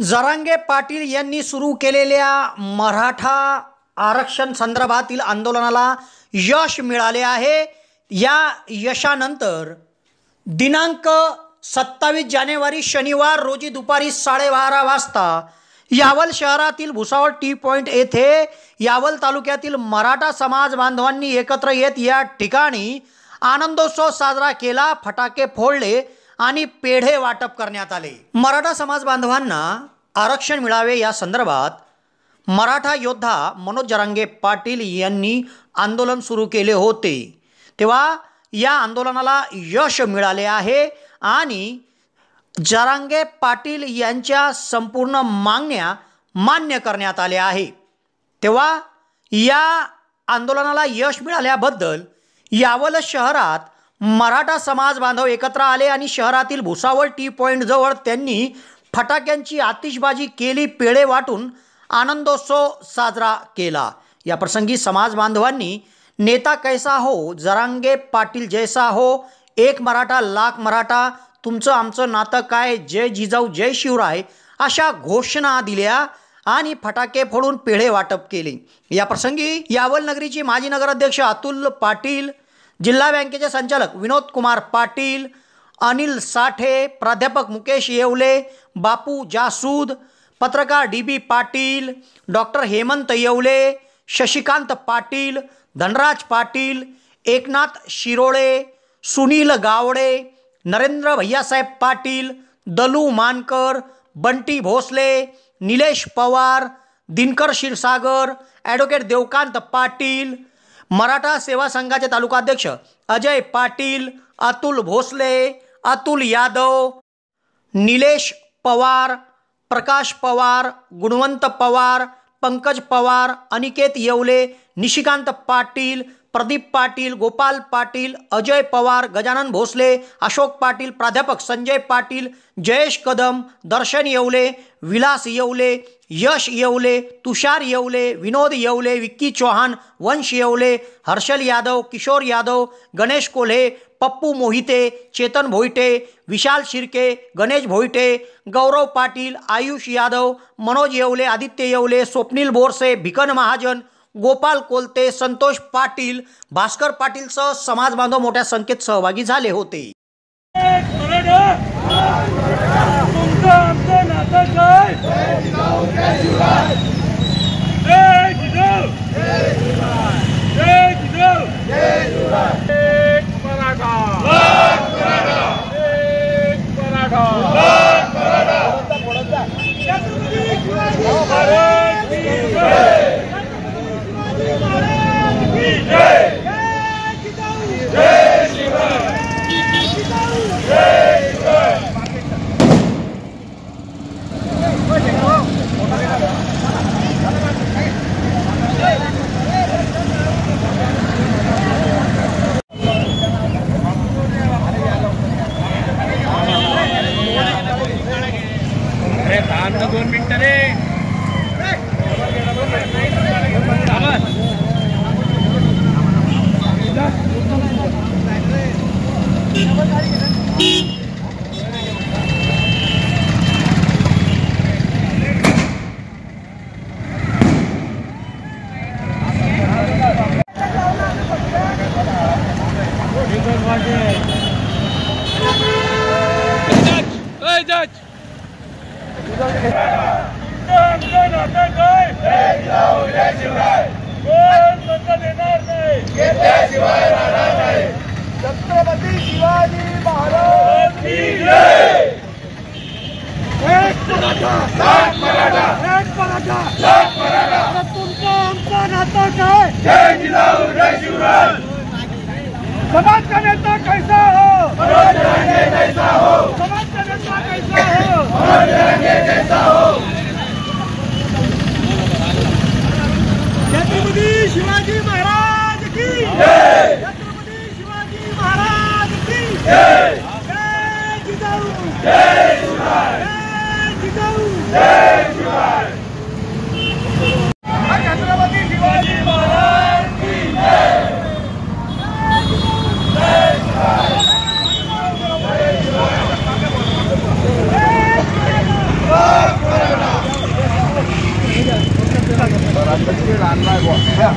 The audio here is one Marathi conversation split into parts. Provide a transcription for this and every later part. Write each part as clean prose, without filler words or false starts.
जरांगे पाटील यांनी सुरू केलेल्या मराठा आरक्षण संदर्भातील आंदोलनाला यश मिळाले आहे। या यशानंतर दिनांक 27 जानेवारी शनिवार रोजी दुपारी 12:30 वाजता यावल शहरातील भुसावळ टी पॉइंट येथे यावल तालुक्यातील मराठा समाज बांधवांनी एकत्र येत या ठिकाणी आनंदोत्सव साजरा केला, फटाके फोडले आणि पेढे वाटप करण्यात आले। मराठा समाज बांधवांना आरक्षण मिळावे या संदर्भात मराठा योद्धा मनोज जरांगे पाटील यांनी आंदोलन सुरू केले होते, तेव्हा या आंदोलनाला यश मिळाले आहे आणि जरांगे पाटील यांच्या संपूर्ण मागण्या मान्य करण्यात आल्या आहे। तेव्हा या आंदोलनाला यश मिळाल्याबद्दल यावल शहरात मराठा समाज बांधव एकत्र आले आणि शहरातील भुसावळ टी पॉइंट जवळ त्यांनी फटाक्यांची आतिषबाजी केली, पेढे वाटून आनंदोत्सव साजरा केला। या प्रसंगी समाज बांधवांनी नेता कैसा हो, जरांगे पाटील जैसा हो, एक मराठा लाख मराठा, तुमचं आमचं नातं काय, जय जिजाऊ जय शिवराय अशा घोषणा दिल्या आणि फटाके फोडून पेढे वाटप केले। या प्रसंगी यावल नगरीचे माजी नगराध्यक्ष अतुल पाटील, जिल्हा बँकेचे संचालक विनोद कुमार पाटील, अनिल साठे, प्राध्यापक मुकेश येवले, बापू जासूद, पत्रकार DB पाटील, डॉक्टर हेमंत येवले, शशिकांत पाटील, धनराज पाटील, एकनाथ शिरोळे, सुनील गावडे, नरेंद्र भैयासाहेब पाटील, दलू मानकर, बंटी भोसले, निलेश पवार, दिनकर क्षीरसागर, ॲडव्होकेट देवकांत पाटील, मराठा सेवा संघाचे तालुकाध्यक्ष अजय पाटील, अतुल भोसले, अतुल यादव, निलेश पवार, प्रकाश पवार, गुणवंत पवार, पंकज पवार, अनिकेत येवले, निशिकांत पाटील, प्रदीप पाटील, गोपाल पाटील, अजय पवार, गजानन भोसले, अशोक पाटील, प्राध्यापक संजय पाटील, जयेश कदम, दर्शन येवले, विलास येवले, यश येवले, तुषार येवले, विनोद येवले, विक्की चौहान, वंश येवले, हर्षल यादव, किशोर यादव, गणेश कोल्हे, पप्पू मोहिते, चेतन भोईटे, विशाल शिर्के, गणेश भोईटे, गौरव पाटील, आयुष यादव, मनोज येवले, आदित्य येवले, स्वप्नील बोरसे, भिकन महाजन, गोपाल कोलते, संतोष पाटील, भास्कर पाटीलसह समाज बांधव मोठ्या संख्येत सहभागी झाले होते। दोन मिनिटं रे छत्रपती शिवाजी महाराज की जय। एक मराठा लाख मराठा, एक मराठा लाख मराठा, तुमचं आमचं नातं काय, जय जिजाऊ जय शिवराय। समाज का नेता कैसा हो, मनोज जरांगे कैसा हो, समाज का नेता कैसा हो, मनोज जरांगे कैसा हो। छत्रपती शिवाजी महाराज की जय, छत्रपती शिवाजी महाराज की जय। जय जिजाऊ जय शिवराय, जय जिजाऊ जय शिवराय। छत्रपती शिवाजी महाराज की जय, जय शिवराय, जय शिवराय। एक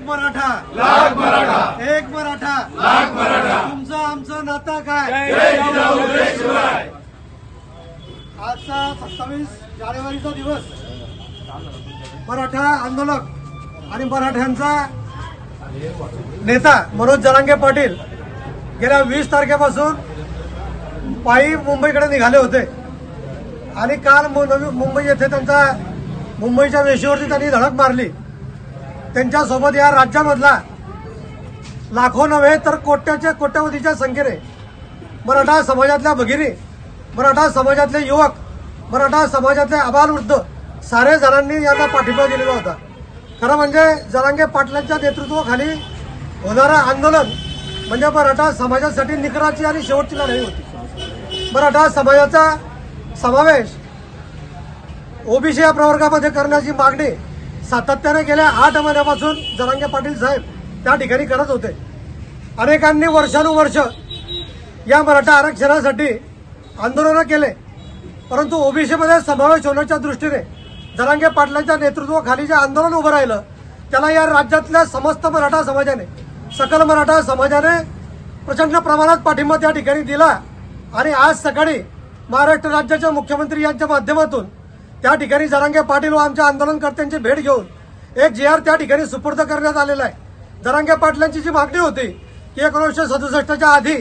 मराठा लाख मराठा, एक मराठा लाख मराठा, तुमचं आमचं नातं काय? आजचा 27 जानेवारीचा दिवस मराठा आंदोलक आणि मराठ्यांचा नेता मनोज जरांगे पाटील गेल्या 20 तारखेपासून पायी मुंबईकडे निघाले होते आणि काल मुंबई येथे त्यांचा मुंबईच्या वेशीवरती त्यांनी धडक मारली। त्यांच्यासोबत या राज्यामधला लाखो नव्हे तर कोट्यावधीच्या संख्येने मराठा समाजातल्या भगिनी, मराठा समाजातले युवक, मराठा समाजातले आबालवृद्ध सारे जणांनी यांना पाठिंबा दिलेला होता। खरं म्हणजे जरांगे पाटलांच्या नेतृत्वाखाली होणारं आंदोलन म्हणजे मराठा समाजासाठी निकराची आणि शेवटची लढाई होती। मराठा समाजाचा समावेश ओबीसी या प्रवर्गामध्ये करण्याची मागणी सातत्याने गेल्या 8 महिन्यापासून जरांगे पाटील साहेब त्या ठिकाणी करत होते। अनेकांनी वर्षानुवर्ष या मराठा आरक्षणासाठी आंदोलनं केले, परंतु ओबीसीमध्ये समावेश होण्याच्या दृष्टीने जरांगे पाटलांच्या नेतृत्वाखाली जे आंदोलन उभं राहिलं त्याला या राज्यातल्या समस्त मराठा समाजाने, सकल मराठा समाजाने प्रचंड प्रमाणात पाठिंबा त्या ठिकाणी दिला आणि आज सकाळी महाराष्ट्र राज्याचे मुख्यमंत्री यांच्या माध्यमातून त्या ठिकाणी जरांगे पाटील व आमच्या आंदोलनकर्त्यांची भेट घेऊन एक GR त्या ठिकाणी सुपूर्द करण्यात आलेला आहे। जरांगे पाटलांची जी मागणी होती की 1967च्या आधी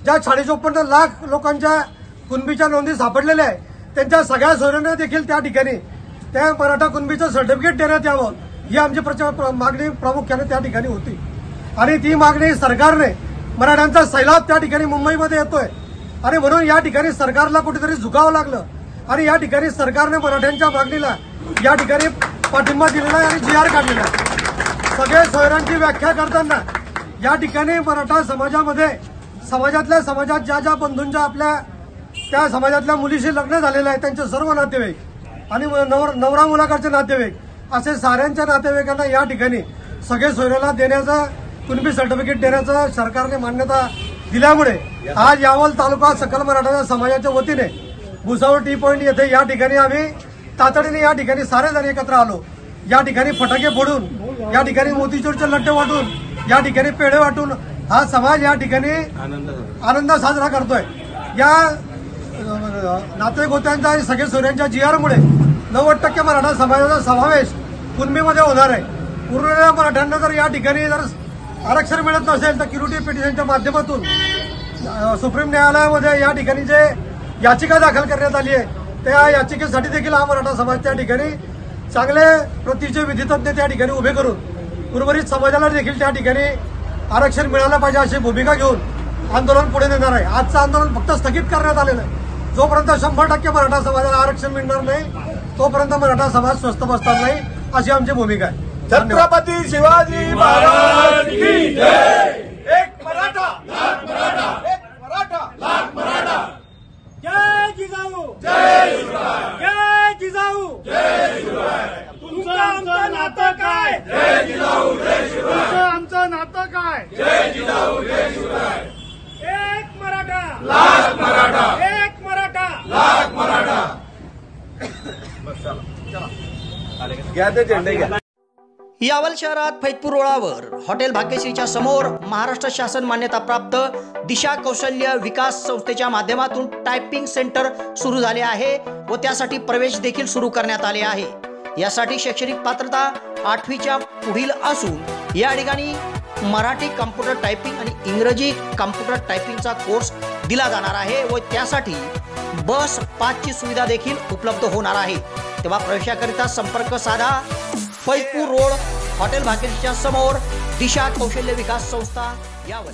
ज्या 54 लाख लोकांच्या कुणबीच्या नोंदी सापडलेल्या आहे त्यांच्या सगळ्या सोयऱ्यांना देखील त्या ठिकाणी त्या मराठा कुणबीचं सर्टिफिकेट देण्यात यावं ही आमची मागणी प्रामुख्याने त्या ठिकाणी होती आणि ती मागणी सरकारने, मराठ्यांचा सैलाब त्या ठिकाणी मुंबईमध्ये येतोय आणि म्हणून या ठिकाणी सरकारला कुठेतरी झुकावं लागलं आणि या ठिकाणी सरकारने मराठ्यांच्या मागणीला या ठिकाणी पाठिंबा दिलेला आहे आणि GR काढलेला आहे। सगळे सोयऱ्यांची व्याख्या करताना या ठिकाणी मराठा समाजात ज्या ज्या बंधूंच्या आपल्या त्या समाजातल्या मुलीशी लग्न झालेलं आहे त्यांचे सर्व नातेवाईक आणि नवरा मुलाकडचे नातेवाईक असे साऱ्यांच्या नातेवाईकांना या ठिकाणी सगळे सोयऱ्याला देण्याचं कुणबी सर्टिफिकेट देण्याचं सरकारने मान्यता दिल्यामुळे आज यावल तालुका सकल मराठा समाजाच्या वतीने भुसावळ टी पॉइंट येथे या ठिकाणी आम्ही तातडीने या ठिकाणी सारे जण एकत्र आलो। या ठिकाणी फटाके फोडून, या ठिकाणी मोतीचूरचे लड्डे वाटून, या ठिकाणी पेढे वाटून हा समाज या ठिकाणी आनंद साजरा करतोय। या नातेवाईक होत्यांच्या आणि सगळे सोयऱ्यांच्या GRमुळे 90% मराठा समाजाचा समावेश कुणबीमध्ये होणार आहे। उरलेल्या मराठ्यांना जर या ठिकाणी जर आरक्षण मिळत नसेल तर क्युरिटी पिटिशनच्या माध्यमातून सुप्रीम न्यायालयामध्ये या ठिकाणी जे याचिका दाखल करण्यात आली आहे त्या याचिकेसाठी देखील हा मराठा समाज त्या ठिकाणी चांगले प्रतीचे विधितज्ञ त्या ठिकाणी उभे करून उर्वरित समाजाला देखील त्या ठिकाणी आरक्षण मिळालं पाहिजे अशी भूमिका घेऊन आंदोलन पुढे नेणार आहे। आजचं आंदोलन फक्त स्थगित करण्यात आलेलं आहे। जोपर्यंत 100% मराठा समाजाला आरक्षण मिळणार नाही तोपर्यंत मराठा समाज स्वस्थ बसणार नाही अशी आमची भूमिका आहे। छत्रपती शिवाजी महाराज की जय। एक मराठा लाख मराठा, एक मराठा लाख मराठा। जय जिजाऊ, जय शिवराय, जय जिजाऊ, जय शिवराय। तुमचं आमचं नातं काय? जय जिजाऊ, जय शिवराय। तुमचं आमचं नातं काय? जय जिजाऊ, जय शिवराय। एक मराठा लाख मराठा, एक मराठा लाख मराठा। घ्या ते झेंडे घ्या। यावल शहरात फैजपूर रोडावर हॉटेल भाग्यश्रीच्या समोर महाराष्ट्र शासन मान्यताप्राप्त दिशा कौशल्य विकास संस्थेच्या माध्यमातून टायपिंग सेंटर सुरू झाले आहे व त्यासाठी प्रवेश देखील सुरू करण्यात आले आहे। यासाठी शैक्षणिक पात्रता 8वीच्या पुढील असून या ठिकाणी मराठी कम्प्युटर टायपिंग आणि इंग्रजी कम्प्युटर टायपिंगचा कोर्स दिला जाणार आहे व त्यासाठी बस पासची सुविधा देखील उपलब्ध होणार आहे। तेव्हा प्रवेशाकरिता संपर्क साधा फैजपूर रोड हॉटेल भाग्यश्रीच्या समोर दिशा कौशल्य विकास संस्था यावल।